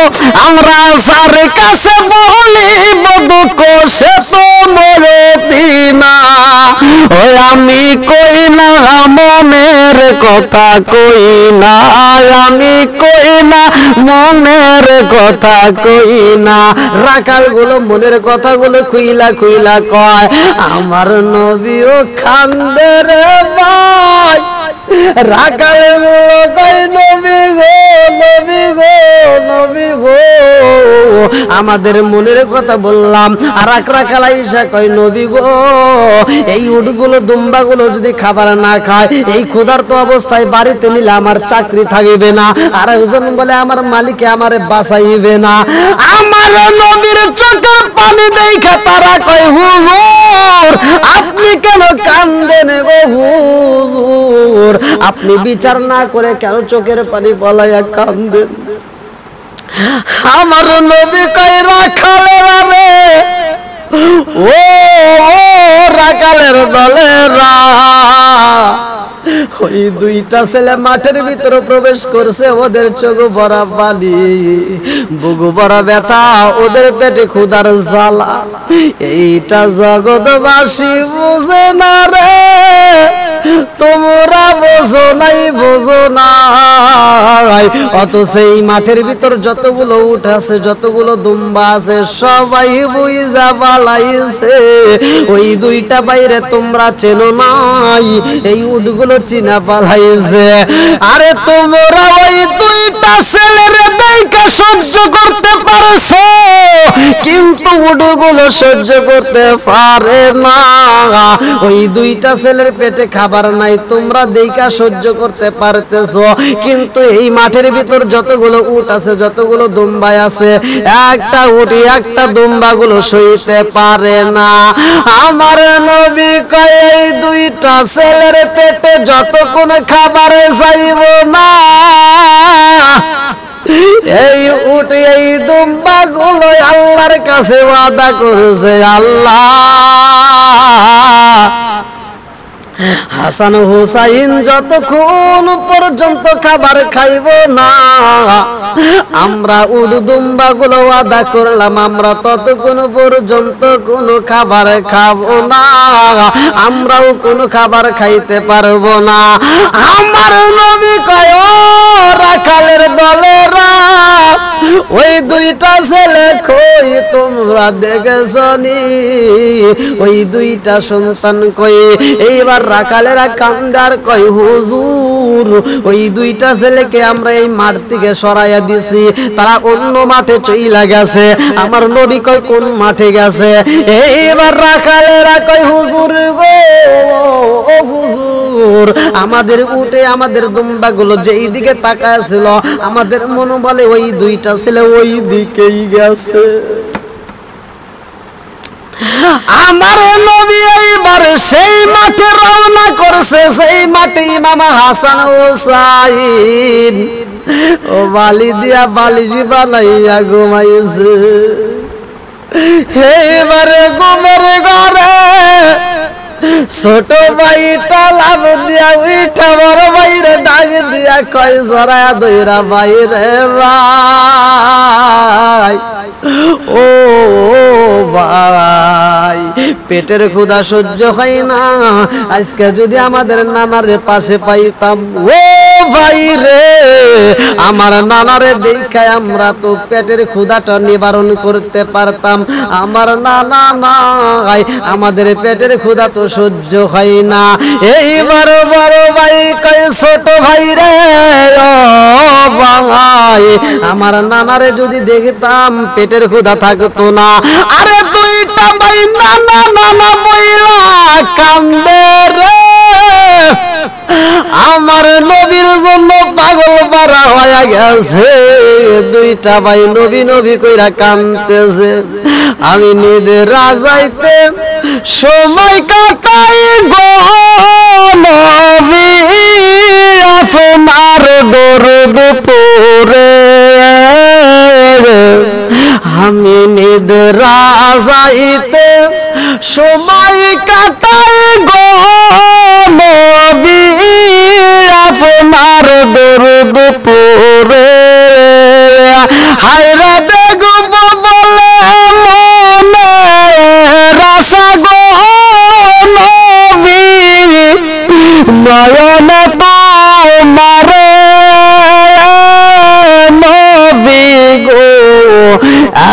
আমরা যার কাছে বলিব দুঃখ, সে তো মরে দিনা। ওই আমি কই না মনের কথা কই না, আমি কই না মনের কথা কই না। রাখাল গুলো মনের কথাগুলো খুইলা খুইলা কয়, আমার নবীও কান্দে রে ভাই। রাখাল গুলো কয়, নবী গো নবী গো নবী গো, আমাদের মনের কথা বললাম। আর এক রাখাল আইসা কয়, নবী গো এই উটগুলো দুম্বাগুলো যদি খাবার না খায়, এই ক্ষুধার্ত অবস্থায় বাড়িতে নিলে আমার চাকরি থাকিবে না। আর একজন বলে, আমার মালিকে আমারে বাঁচাইবে না। আমার নবীর চোখের পানি দেখা তারা কয়, হুজুর আপনি কেন কান্দেন গো হুজুর, আপনি বিচার না করে কেন চোখের পানি বলাইয়া কান্দেন? আমার নবী কয়, রাখালেরা রে, ও রাখালের দলেরা, ওই দুইটা ছেলে মাঠের ভিতরে প্রবেশ করছে, ওদের চোখ ভরা পানি, বুক ভরা ব্যথা, ওদের পেটে ক্ষুধার জ্বালা। এইটা জগৎবাসী বুঝে না রে, তোমরা বোঝো নাই বোঝো নাই। অথচ এই মাঠের ভিতর যতগুলো উট আছে, যতগুলো দুম্বা আছে, সবাই বুঝা পালাইছে ওই দুইটা বাইরে তোমরা চেনো নাই, এই উটগুলো চিনা পালাইছে। আরে তোমরা ওই দুইটা ছেলের দেখা সহ্য করতে পারছো, কিন্তু উটগুলো সহ্য করতে পারে না। ওই দুইটা ছেলের পেটে খাবার নাই, তোমরা দেখা সহ্য করতে পারতেছো, কিন্তু এই মাঠের ভিতর যতগুলো উট আছে, যতগুলো দুম্বাই আছে, একটা উটি একটা দুম্বাগুলো সইতে পারে না। আমার নবী কয়, এই দুইটা ছেলের পেটে যতক্ষণ খাবার চাইব না, এই উট এই দুম্বাগুলো আল্লাহর কাছে ওয়াদা করেছে, আল্লাহ হাসান হুসাইন যতক্ষণ পর্যন্ত খাবার খাইব না, আমরা উট দুম্বাগুলো ওয়াদা করলাম, আমরা ততক্ষণ পর্যন্ত কোনো খাবার খাবো না, আমরাও কোনো খাবার খাইতে পারবো না। আমার নবী কয়, ও রাখালের দলেরা, ওই দুইটা ছেলে কই তোমরা দেখেছনি, ওই দুইটা সন্তান কই? এইবার রাখালেরা কান্দার কয়, হুজুর ওই দুইটা ছেলেকে আমরা এই মাঠ থেকে সরাইয়া দিছি, তারা অন্য মাঠে চইলা গেছে। আমার নবী কয়, কোন মাঠে গেছে? এইবার রাখালেরা কয়, হুজুর গো ও হুজুর, আমাদের উটে আমাদের দুম্বাগুলো যেই দিকে তাকায় ছিল, আমাদের মনে বলে ওই দুইটা ছেলে ওই দিকেই গেছে। আমার নবী এইবার সেই মাঠে রওনা করছে, সেই মাঠে ইমাম হাসান হুসাইন ও বালি দিয়া বালিশ বানাইয়া ঘুমাইছে। এইবারে ঘুমের ঘরে ছোট ভাইটা লাভ দিয়া উঠা বড় ভাইরে ডাক দিয়া কয়, জড়ায়া দইরা বাইরে ভাই, ও ভাই পেটের ক্ষুধা সহ্য হয় না, আজকে যদি আমাদের নানারে পাশে পাইতাম, ও ভাই রে আমার নানারে দেখায় আমরা তো পেটের ক্ষুধাটা নিবারণ করতে পারতাম, আমার নানা নাই, আমাদের পেটের ক্ষুধা তো সহ্য হয় না। এইবার বড় ভাই কয়, ছোট ভাই রে ও ভাই, আমার নানারে যদি দেখতাম পেটের ক্ষুধা থাকতো না। আরে দুইটা ভাই নানা নানা বইলা কান্দে রে, আমার নবীর জন্য পাগল পারা হয়ে গেছে। দুইটা ভাই নবী নবী কইরা কাঁদতেছে। আমি নিদ্রা যাইতে সময় কাটাই গো নবী আপনার দরদ পড়ে, আমি নিদ্রা যাইতে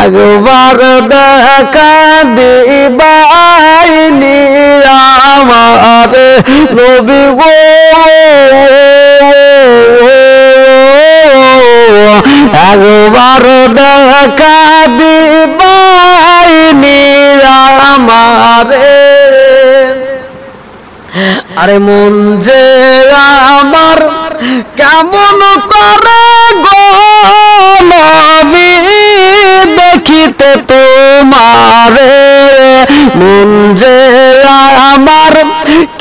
একবার দেখা দিবাইনি আমার নবী গো একবার দেখা দিবাইনি আমারে আরে মন যে আমার কেমন করে গো নবী দেখিতে তোমারে মন যে আমার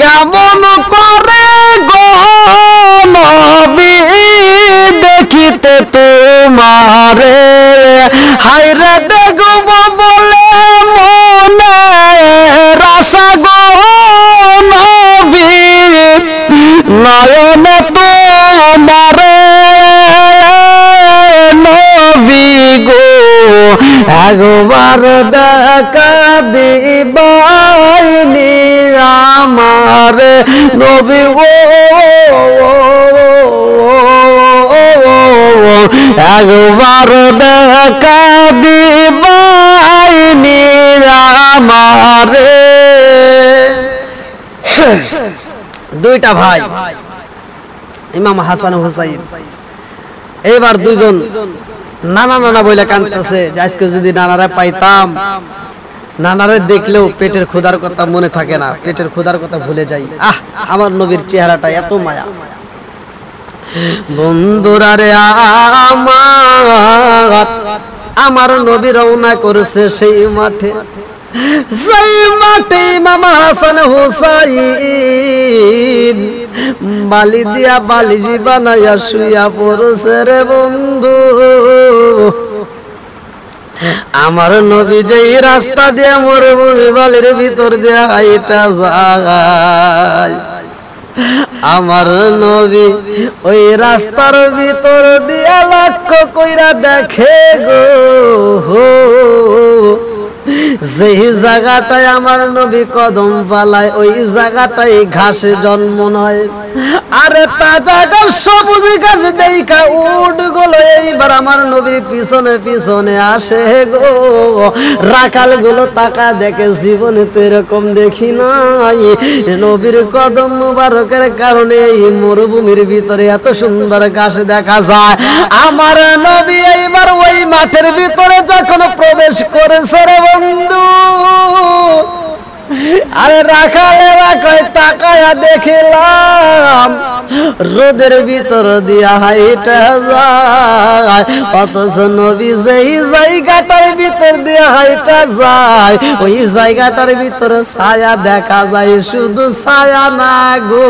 কেমন করে গো নবী দেখিতে তোমারে হায়রে দেখব বলে মনে রাশা গো নবী নয়নে তোমারে নবী গো একবার দেখা দিবাইনি আমার নবী গো একবার দেখা দিবাইনি আমারে দুইটা ভাই ইমাম হাসান হুসাইন এবার দুইজন নানা নানা বলে কাঁদতেছে যে আজকে যদি নানারে পাইতাম নানারে দেখলেও পেটের ক্ষুধার কথা মনে থাকে না পেটের ক্ষুধার কথা ভুলে যাই আমার নবীর চেহারাটা এত মায়া বন্ধুরা রে আমার নবী রওনা করেছে সেই মাঠে ইমাম হাসান হুসাইন বালি দিয়া বালিজি বানাইয়া শুইয়া পড়ছে রে বন্ধু আমার নবী যেই রাস্তা দিয়ে মরুভূমি বালির ভিতর দিয়া হাইটা যায় আমার নবী ওই রাস্তার ভিতর দিয়া লক্ষ্য কইরা দেখে গো যেই জায়গাটায় আমার নবী কদম ফালায় ওই জায়গাটাই ঘাসে জন্ম নয় আরে তাজা ঘাস সবুজ ঘাস দেখা উট গুলো এইবার আমার নবীর পিছনে পিছনে আসে গো রাখাল গুলো তাকা দেখে জীবনে তো এরকম দেখি নাই নবীর কদম মুবারকের কারণে এই মরুভূমির ভিতরে এত সুন্দর ঘাস দেখা যায় আমার নবী এইবার ওই মাঠের ভিতরে যখন প্রবেশ করেছে রে বন্ধু আরে রাখালেরা কয় তাকায়া দেখিলাম রোদের ভিতর দিয়া হাইটা যায় অথচ নবী যেই জায়গাটার ভিতর দিয়া হাইটা যায় ওই জায়গাটার ভিতরে ছায়া দেখা যায় শুধু ছায়া না গো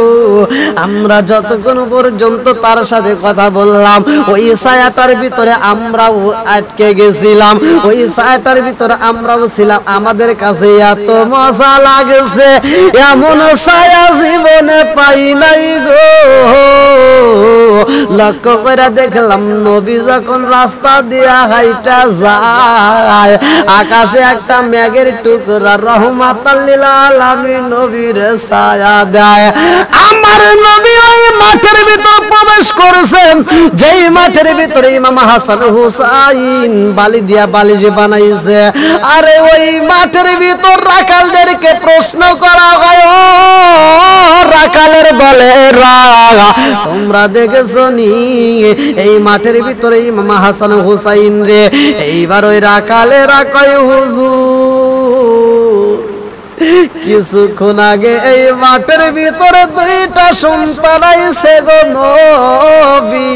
আমরা যতক্ষণ পর্যন্ত তার সাথে কথা বললাম ওই ছায়াটার ভিতরে আমরাও আটকে গেছিলাম ওই ছায়াটার ভিতরে আমরাও ছিলাম আমাদের কাছে এত মজা লাগছে এমন ছায়া জীবনে পাই নাই গো লক্ষ্য করে দেখলাম নবী যখন রাস্তা দিয়া হাইটা যায় আকাশে একটা মেঘের টুকরা রহমাতাল লিল আলামিন নবীর ছায়া দেয় আমার নবী ওই মাঠের ভিতর প্রবেশ করেছেন যেই মাঠের ভিতরে ইমাম হাসান হুসাইন বালি দিয়া বালিশ বানাইছে আরে ওই মাঠের ভিতর রাখালদেরকে প্রশ্ন করা হয় ও রাখালের বলে তোমরা দেখেছো নি এই মাঠের ভিতরে ইমাম হাসান হুসাইন রে এইবার ওই রাখালেরা কয় হুজুর কিছুক্ষণ আগে এই মাঠের ভিতরে দুইটা সন্তান আইছে গো নবী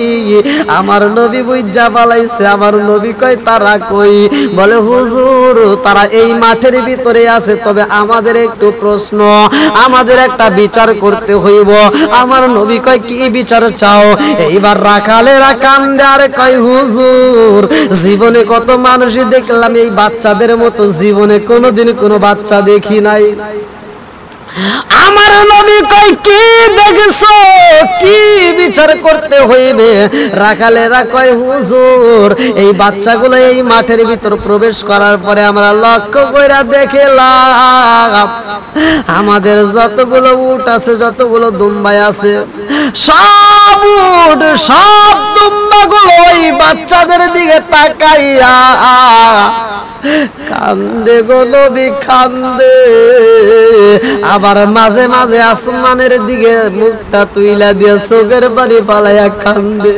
আমার নবী বুঝা পালাইছে আমার নবী কয় তারা কই বলে হুজুর তারা এই মাঠের ভিতরে আছে তবে আমাদের একটু প্রশ্ন আমাদের একটা বিচার করতে হইব আমার নবী কয় কি বিচার চাও এইবার রাখালেরা কান্দে আর কয় হুজুর জীবনে কত মানুষই দেখলাম এই বাচ্চাদের মতো জীবনে কোনোদিন কোনো বাচ্চা দেখি নাই আমার নবী কই কি দেখছো, কি বিচার করতে হইবে? রাখালেরা কয় হুজুর এই বাচ্চাগুলো এই মাঠের ভিতর প্রবেশ করার পরে আমরা লক্ষ্য কইরা দেখলাম আমাদের যতগুলো উট আছে, যতগুলো দুম্বাই আছে, সব উট সব দুম্বাগুলো ওই বাচ্চাদের দিকে তাকাইয়া কান্দে গো নবী কান্দে। আবার মাঝে মাঝে আসমানের দিকে মুখটা তুইলা দিয়ে চোখের পানি পালাইয়া কান্দে।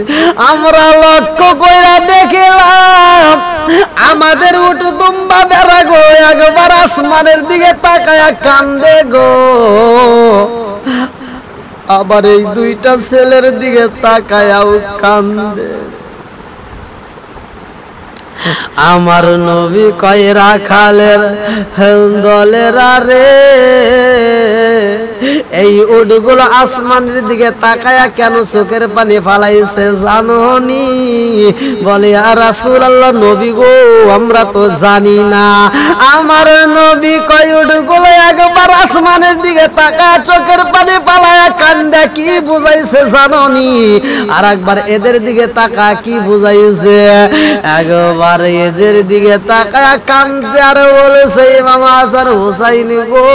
আমরা লক্ষ্য কইরা দেখলাম আমাদের উট দুম্বা বেড়া গো একবার আসমানের দিকে তাকায়া কান্দে গো, আবার এই দুইটা ছেলের দিকে তাকায়াও কান্দে। আমার নবী কয় রাখালের দলেরা রে, এই উটগুলো আসমানের দিকে তাকায়া কেন চোখের পানি ফালাইছে জানোনি? বলে আর রাসূলুল্লাহ নবী গো আমরা তো জানি না। আমার নবী কয় উটগুলো একবার আসমানের দিকে তাকায়া চোখের পানি ফালায়া কান্দা কি বুঝাইছে জানোনি? আর একবার এদের দিকে তাকা কি বুঝাইছে? একবার এদের দিকে তাকায়া কান্দে আর বলেছে ইমাম হাসান হুসাইন গো,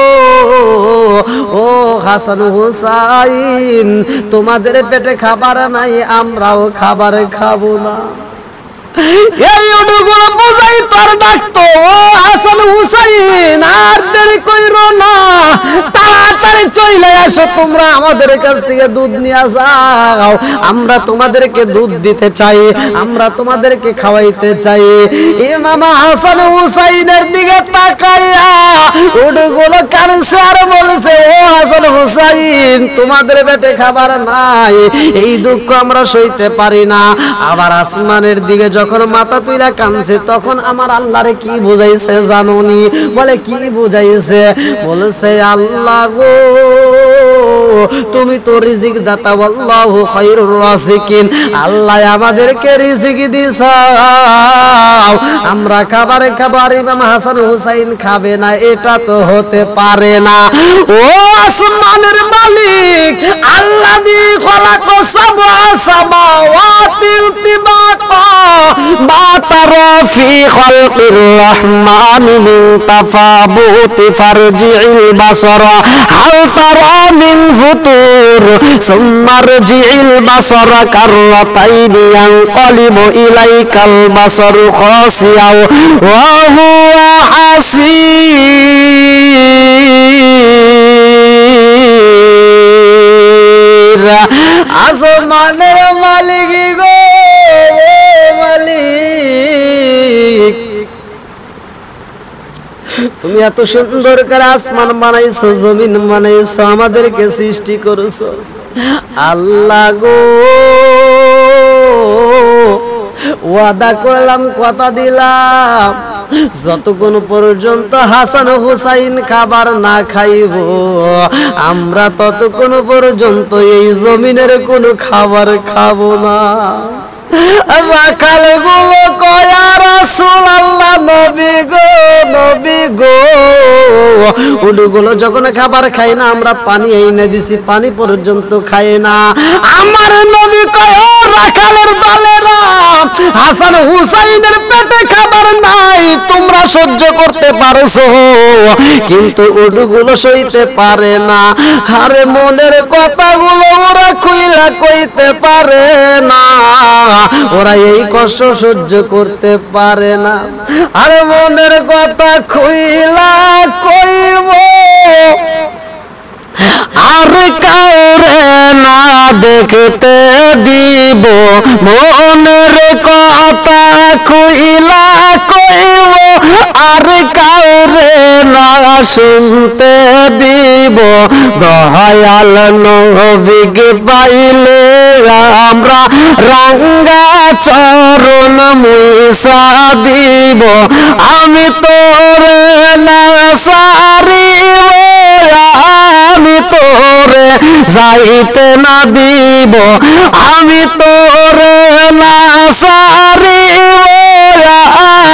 ও হাসান হুসাইন তোমাদের পেটে খাবার নাই, আমরাও খাবার খাবো না। এই উটগুলো বুঝাই তোর ডাকতো ও হাসান হুসাইন আর দেরি কইরো না, তাড়াতাড়ি চলে আসো, তোমরা আমাদের কাছ থেকে দুধ নিয়ে যাও, আমরা তোমাদেরকে দুধ দিতে চাই, আমরা তোমাদেরকে খাওয়াইতে চাই। ইমাম হাসান হুসাইনের দিকে তাকাইয়া উটগুলো কানছে আর বলছে ও হাসান হুসাইন তোমাদের পেটে খাবার নাই, এই দুঃখ আমরা সইতে পারি না। আবার আসমানের দিকে যখন মাথা তুইলা কানছে তখন আমার আল্লাহরে কি বুঝাইছে জানোনি? বলে কি বুঝাইছে? বলেছে আল্লাহ গো তুমি তো রিজিক দাতা, আল্লাহু খায়রুর রাজিকিন, আল্লাহ আমাদেরকে রিজিক দিছাও, আমরা খাবারে খাবার ইমাম হাসান হুসাইন খাবে না, এটা তো হতে পারে না। ও আসমানের মালিক আল্লাযী খালাকা সাবআ সামাওয়াতি তিবাকা মা তারা ফি খালকির রহমানি মিন তাফাবুতি ফারজি'ল বাসারা হাল তারা মিন ফুতুর সুম্মা রজি'ল বাসারা কাররাতাইনি ইয়ানকালিবু ইলাইকাল বাসারু খাসিয়াও ওয়া হুয়া হাসীর। আসমানের মালিক গো মালিক, তুমি এত সুন্দর করে আসমান বানাইছো, জমিন বানাইছো, আমাদেরকে সৃষ্টি করেছো, আল্লাহ গো ওয়াদা করলাম কথা দিলাম যতক্ষণ পর্যন্ত হাসান হুসাইন খাবার না খাইব আমরা ততক্ষণ পর্যন্ত এই জমিনের কোনো খাবার খাবো না। রাখালগুলো কয় রাসূলুল্লাহ নবী গো নবী গো, উটগুলো যখন খাবার খায় না আমরা পানি এনে দিছি, পানি পর্যন্ত খায় না। আমার নবী কয় ও রাখালের দলেরা হাসান হুসাইনের পেটে খাবার নাই, তোমরা সহ্য করতে পারছো কিন্তু উটগুলো সইতে পারে না। আরে মনের কথাগুলো ওরা খুইলা কইতে পারে না, ওরা এই কষ্ট সহ্য করতে পারে না। আরে মনের কথা খুইলা কইব আর কাউরে না দেখতে দিব, মনের কথা খুইলা কইব আর কাউরে না শুনতে দিব। দয়াল নবীকে পাইলে আমরা রাঙ্গা চরণ মুইসা দিব, আমি তোরে না সারিব, আমি তোরে যাইতে না দিব, আমি তোরে না সারিব,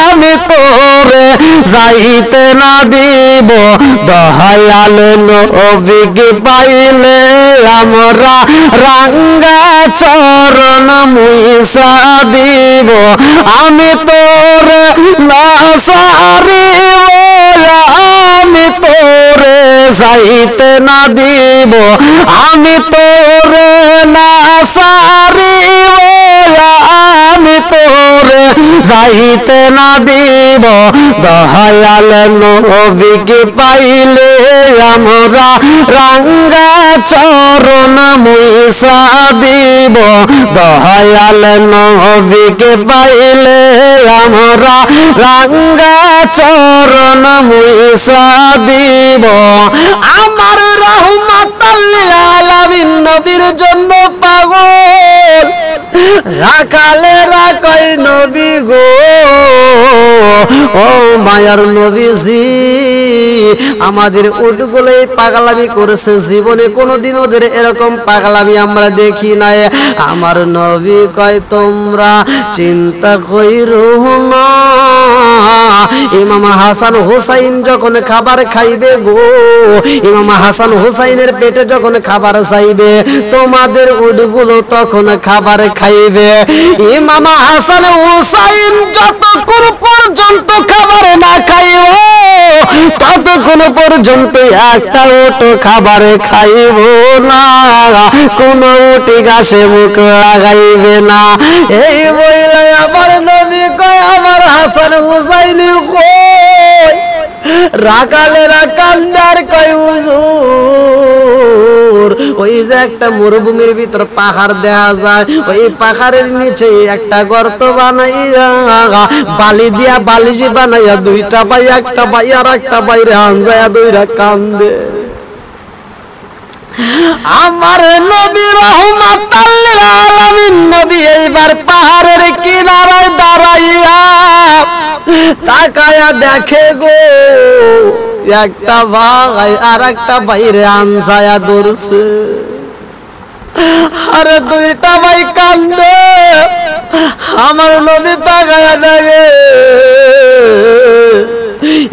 আমি তোরে যাইতে না দিব দয়াল নবীকে পাইলে আমরা রাঙ্গা চরণ মুইসা দিব আমি তোরে না সারিব আমি তোরে যাইতে না দিব আমি তোরে না সারিব আমি তোরে যাইতে না দিব দয়াল নবীকে পাইলে আমরা রাঙ্গা চরণ মুইসা দিব দয়াল নবীকে পাইলে আমরা রাঙ্গা চরণ মুইসা দিব আমার রহমাতাল লিল আলামিন নবীর জন্য পাগল রাখালেরা কই নবী গো ও মায়ার নবীজি আমাদের উটগুলো পাগলামি করেছে জীবনে কোনোদিন ওদের এরকম পাগলামি আমরা দেখি নাই আমার নবী কয় তোমরা চিন্তা কইরো না ইমাম হাসান হুসাইন যখন খাবার খাইবে গো ইমাম হাসান হুসাইনের পেটে যখন খাবার চাইবে তোমাদের উটগুলো তখন খাবার খাইবে ইমাম হাসান হুসাইন যতক্ষণ পর্যন্ত খাবার না খাইব ততক্ষণ পর্যন্ত একটা উট খাবার খাইব না কোন উটি ঘাসে মুখ লাগাইবে না এই বইলে আমার নবী কয় আমার হাসান হুসাইন কই রাখালেরা কান্দার কয় হুজুর ওই যে একটা মরুভূমির ভিতর পাহাড় দেখা যায় ওই পাহাড়ের নিচে একটা গর্ত বানাইয়া বালি দিয়া বালিশ বানাইয়া দুইটা ভাই একটা ভাই আর একটা বাইরে আনজায়া দুইরা কান্দে আমার নবী রহমাতাল লিল আলামিন নবী এইবার পাহাড়ের কিনারায় দাঁড়াইয়া তাকায়া দেখে গো একটা ভাই আর একটা বাইরে আনজায়া দৌড়ছে আরে দুইটা ভাই কান্দে আমার নবী তাকায়া দেখে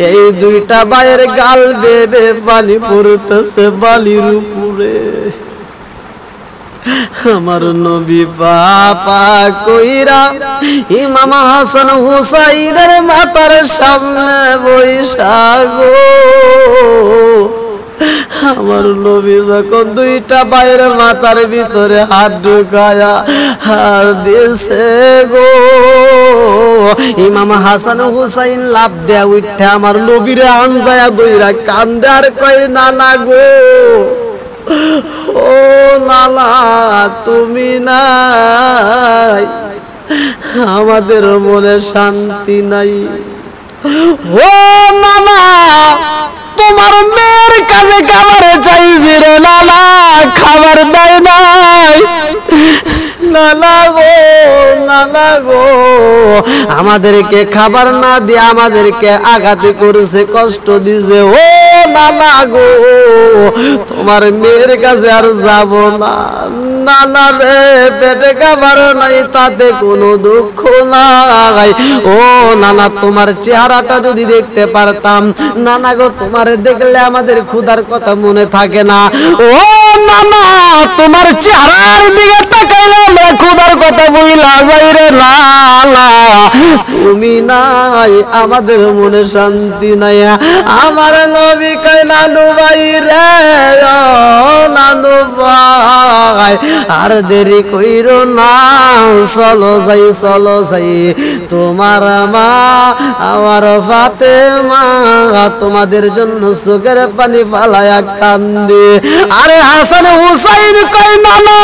এই দুইটা ভাইয়ের গাল বেবে পানি পড়তেছে বালির উপরে আমার নবী পাপা কইরা ইমাম হাসান হুসাইনের মাথার সামনে বৈশা গো আমার নবী যখন দুইটা ভাইয়ের মাথার ভিতরে হাত ঢুকায়া হাত দিয়েছে গো ইমাম হাসান হুসাইন লাভ দেয়া উঠা আমার নবীর আনজায়া দইরা কান্দে আর কই নানা গো ও নানা তুমি নাই আমাদের মনে শান্তি নাই ও নানা তোমার মেয়ের কাছে খাবার চাইছি রে নানা খাবার দেয় নাই নানা গো আমাদেরকে খাবার না দিয়ে আমাদেরকে আঘাত করেছে কষ্ট দিছে ও নানা গো তোমার মেয়ের কাছে আর যাব না নানা রে পেটে খাবার নাই তাতে কোনো দুঃখ নাই ও নানা তোমার চেহারাটা যদি দেখতে পারতাম নানা গো তোমার দেখলে আমাদের ক্ষুধার কথা মনে থাকে না ও নানা তোমার চেহারার দিকে তাকাইলে আমরা ক্ষুধার কথা বইলা যাই রে নানা তুমি নাই আমাদের মনে শান্তি নাই আমার নবী কয় নানু ভাই রে নানু ভাই আর দেরি কইরো না চলো যাই তোমার মা আমার ফাতেমা তোমাদের জন্য চোখের পানি ফালায়া কান্দে আরে হাসান হুসাইন কই নানা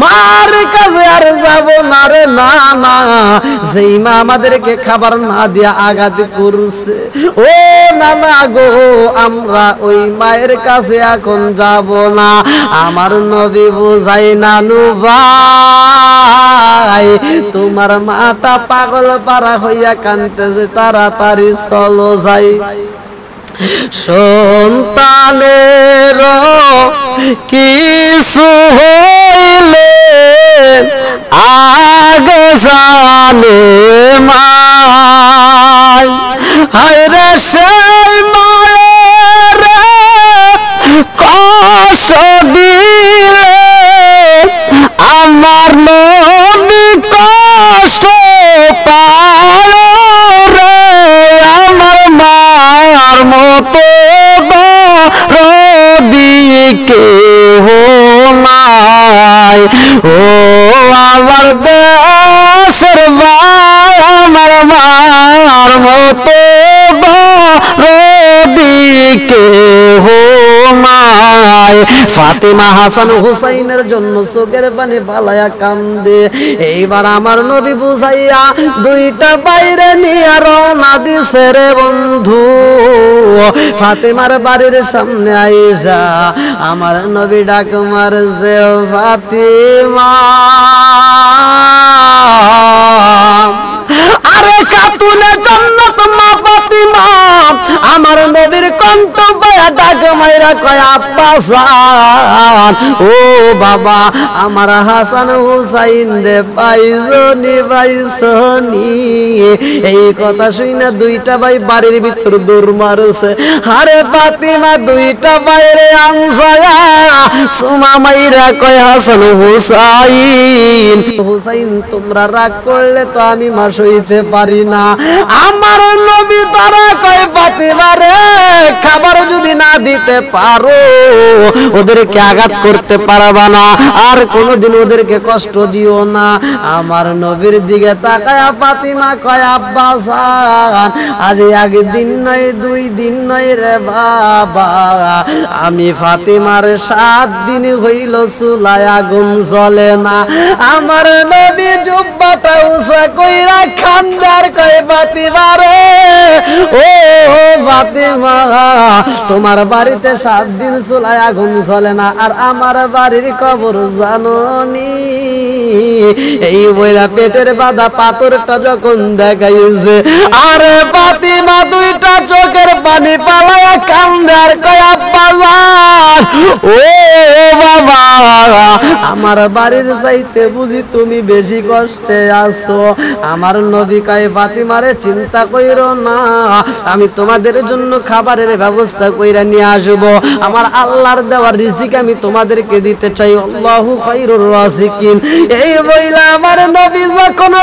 মার কাছে আর যাব না রে নানা যেই মা আমাদেরকে খাবার না দিয়া আঘাত করছে ও নানা গো আমরা ওই মায়ের কাছে এখন যাব না আমার নবী বুঝাই নানু ভাই তোমার মাটা পাগল পারা হইয়া কাঁদতেছে তাড়াতাড়ি চলো যাই সন্তানের কিছু হইলে আগে জানে মা হায় রে সেই মায়ের কষ্ট দিলে আমার নবী কষ্ট পায় রে আমার মার মতো দরদি কেহ নাই ও আমার দেশের ভাই আমার মার মতো দরদি কেহ নাই ফাতেমা হাসান হুসাইনের জন্য চোখের পানি ফালায়া কান্দে এইবার আমার নবী বুঝাইয়া দুইটা বাইরে নিয়ে রওনা দিছে রে বন্ধু ফাতেমার বাড়ির সামনে আইসা আমার নবী ডাক মারছে ফাতেমা আরে খাতুনে জান্নাত মা ফাতেমা আমার নবীর কণ্ঠ পায়া ডাক মাইরা কয় আব্বা জান ও বাবা আমার হাসান হুসাইন রে পাইছনি এই কথা শুনে দুইটা ভাই বাড়ির ভিতর দৌড় মারছে আরে ফাতেমা দুইটা বাইরে আনসায়া সুমা মাইরা কয় হাসান হুসাইন হুসাইন তোমরা রাগ করলে তো আমি মা সইতে পারি না আমার নবী তারা কয় ফাতেমা রে খাবার যদি না দিতে পারো ওদেরকে আঘাত করতে পারবা না আর কোনোদিন ওদেরকে কষ্ট দিও না আমার নবীর দিকে তাকায়া ফাতেমা কয় আব্বা জান আজ একদিন নয় দুই দিন নয় রে বাবা আমি ফাতেমার 7 দিন হইল চুলায় আগুন জ্বলে না আমার নবী জুব্বাটা উঁচা কইরা খান্দার কয় ফাতেমা রে ও ফাতেমা তোমার বাড়িতে 7 দিন চুলায় আগুন জ্বলে না আর আমার বাড়ির খবর জানোনি এই বইলা পেটের বাঁধা পাথরটা যখন দেখাইছে আরে ফাতেমা দুইটা চোখের পানি পালায়া কান্দে আর কয় আব্বা জান ও বাবা আমার বাড়ির চাইতে বুঝি তুমি বেশি কষ্টে আছো আমার নবী কয় ফাতেমারে চিন্তা কইরো না আমি তোমাদের জন্য খাবারের ব্যবস্থা কইরা নিয়ে আসবো আমার আল্লাহর দেওয়ার রিজিক আমি তোমাদেরকে দিতে চাই আল্লাহু খায়রুর রাজিকিন এই বইলা আমার নবী যখন